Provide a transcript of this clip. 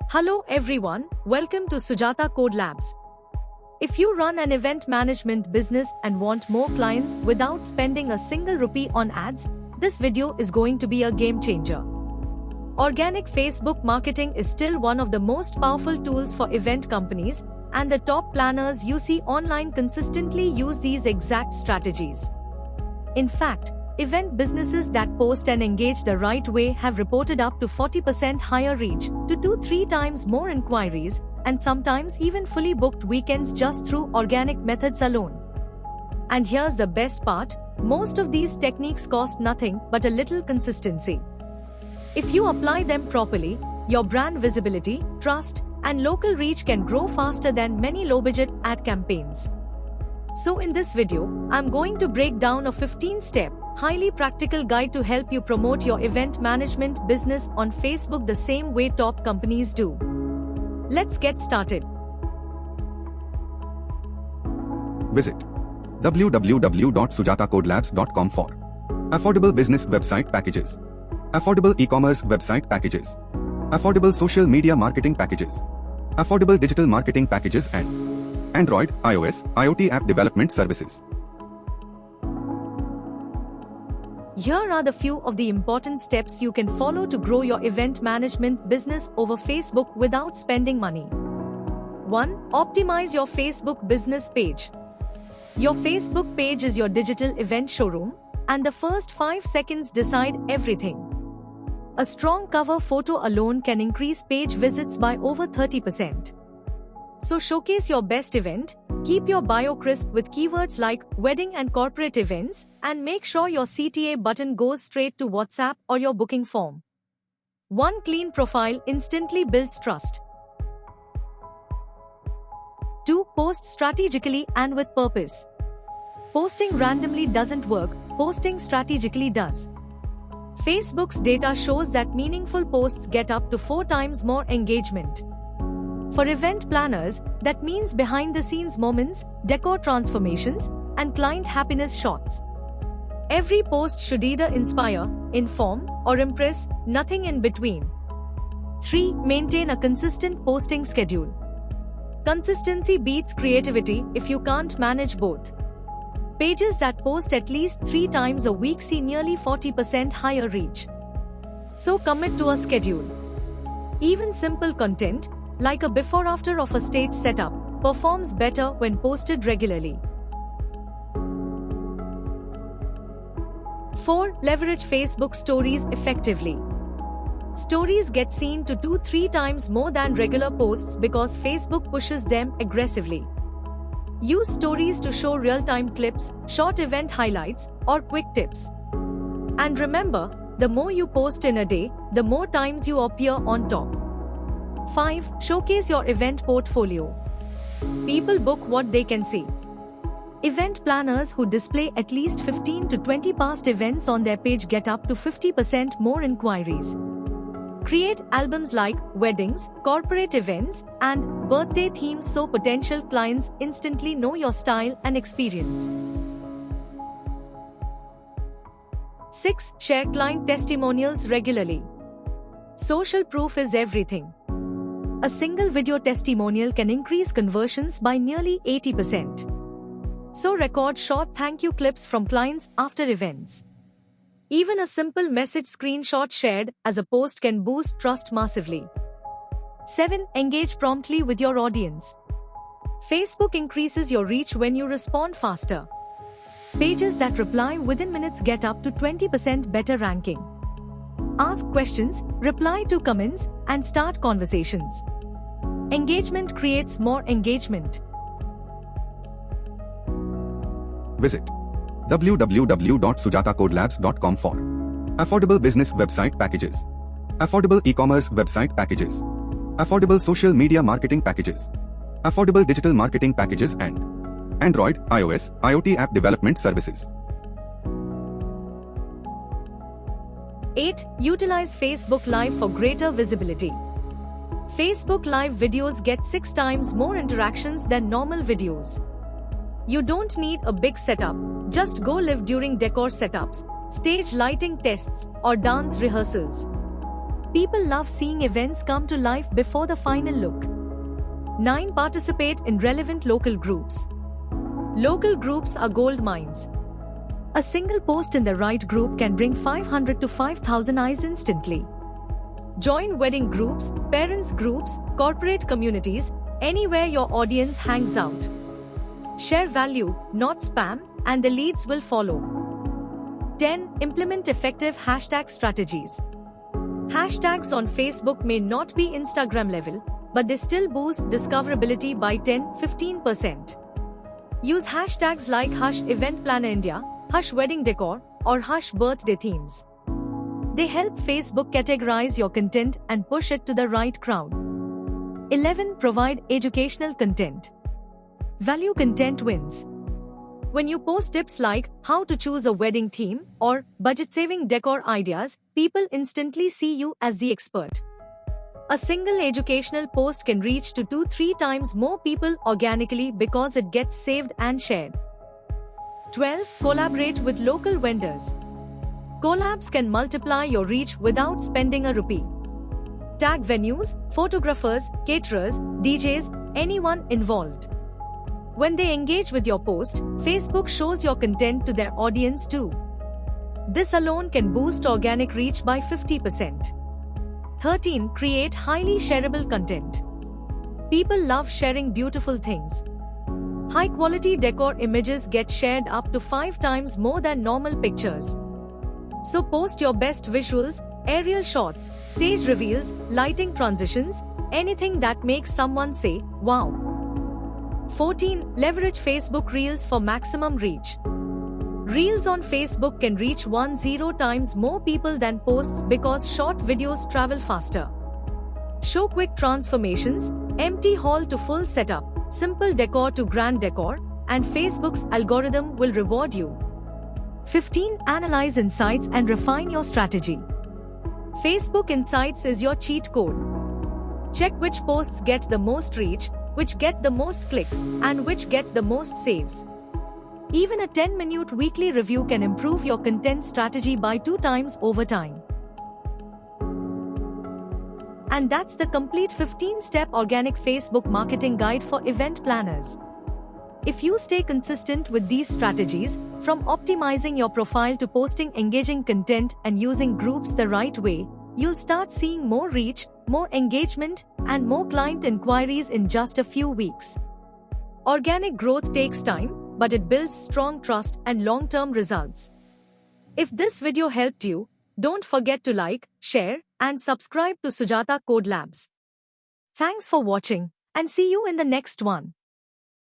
Hello everyone, welcome to Sujata Code Labs. If you run an event management business and want more clients without spending a single rupee on ads, this video is going to be a game changer. Organic Facebook marketing is still one of the most powerful tools for event companies, and the top planners you see online consistently use these exact strategies. In fact, event businesses that post and engage the right way have reported up to 40% higher reach, to 2-3 times more inquiries, and sometimes even fully booked weekends just through organic methods alone. And here's the best part, most of these techniques cost nothing but a little consistency. If you apply them properly, your brand visibility, trust, and local reach can grow faster than many low-budget ad campaigns. So in this video, I'm going to break down a 15-step, highly practical guide to help you promote your event management business on Facebook the same way top companies do. Let's get started. Visit www.sujatacodelabs.com for affordable business website packages, affordable e-commerce website packages, affordable social media marketing packages, affordable digital marketing packages, and Android, iOS, IoT app development services. Here are the few of the important steps you can follow to grow your event management business over Facebook without spending money. 1. Optimize your Facebook business page. Your Facebook page is your digital event showroom, and the first 5 seconds decide everything. A strong cover photo alone can increase page visits by over 30%. So showcase your best event, keep your bio crisp with keywords like wedding and corporate events, and make sure your CTA button goes straight to WhatsApp or your booking form. One clean profile instantly builds trust. 2. Post strategically and with purpose. Posting randomly doesn't work, posting strategically does. Facebook's data shows that meaningful posts get up to 4 times more engagement. For event planners, that means behind-the-scenes moments, decor transformations, and client happiness shots. Every post should either inspire, inform, or impress, nothing in between. 3. Maintain a consistent posting schedule. Consistency beats creativity if you can't manage both. Pages that post at least 3 times a week see nearly 40% higher reach. So commit to a schedule. Even simple content, like a before-after of a stage setup, performs better when posted regularly. 4. Leverage Facebook stories effectively. Stories get seen to 2-3 times more than regular posts because Facebook pushes them aggressively. Use stories to show real-time clips, short event highlights, or quick tips. And remember, the more you post in a day, the more times you appear on top. 5. Showcase your event portfolio. People book what they can see. Event planners who display at least 15 to 20 past events on their page get up to 50% more inquiries. Create albums like weddings, corporate events, and birthday themes so potential clients instantly know your style and experience. 6. Share client testimonials regularly. Social proof is everything. A single video testimonial can increase conversions by nearly 80%. So record short thank you clips from clients after events. Even a simple message screenshot shared as a post can boost trust massively. 7. Engage promptly with your audience. Facebook increases your reach when you respond faster. Pages that reply within minutes get up to 20% better ranking. Ask questions, reply to comments, and start conversations. Engagement creates more engagement. Visit www.sujatacodelabs.com for affordable business website packages, affordable e-commerce website packages, affordable social media marketing packages, affordable digital marketing packages, and Android, iOS, IoT app development services. 8. Utilize Facebook Live for greater visibility. Facebook Live videos get 6 times more interactions than normal videos. You don't need a big setup, just go live during decor setups, stage lighting tests, or dance rehearsals. People love seeing events come to life before the final look. 9. Participate in relevant local groups. Local groups are gold mines. A single post in the right group can bring 500 to 5,000 eyes instantly. Join wedding groups, parents groups, corporate communities, anywhere your audience hangs out. Share value, not spam, and the leads will follow. 10. Implement effective hashtag strategies. Hashtags on Facebook may not be Instagram level, but they still boost discoverability by 10-15%. Use hashtags like #EventPlannerIndia, #WeddingDecor, or #birthday themes. They help Facebook categorize your content and push it to the right crowd. 11. Provide educational content. Value content wins. When you post tips like how to choose a wedding theme or budget-saving decor ideas, people instantly see you as the expert. A single educational post can reach to 2-3 times more people organically because it gets saved and shared. 12. Collaborate with local vendors. Collabs can multiply your reach without spending a rupee. Tag venues, photographers, caterers, DJs, anyone involved. When they engage with your post, Facebook shows your content to their audience too. This alone can boost organic reach by 50%. 13. Create highly shareable content. People love sharing beautiful things. High-quality decor images get shared up to 5 times more than normal pictures. So post your best visuals, aerial shots, stage reveals, lighting transitions, anything that makes someone say, wow. 14. Leverage Facebook Reels for maximum reach. Reels on Facebook can reach 10 times more people than posts because short videos travel faster. Show quick transformations, empty haul to full setup, simple decor to grand decor, and Facebook's algorithm will reward you. 15. Analyze insights and refine your strategy. Facebook Insights is your cheat code. Check which posts get the most reach, which get the most clicks, and which get the most saves. Even a 10-minute weekly review can improve your content strategy by 2 times over time. And that's the complete 15-step organic Facebook marketing guide for event planners. If you stay consistent with these strategies, from optimizing your profile to posting engaging content and using groups the right way, you'll start seeing more reach, more engagement, and more client inquiries in just a few weeks. Organic growth takes time, but it builds strong trust and long-term results. If this video helped you, don't forget to like, share, and subscribe to Sujata Code Labs. Thanks for watching, and see you in the next one.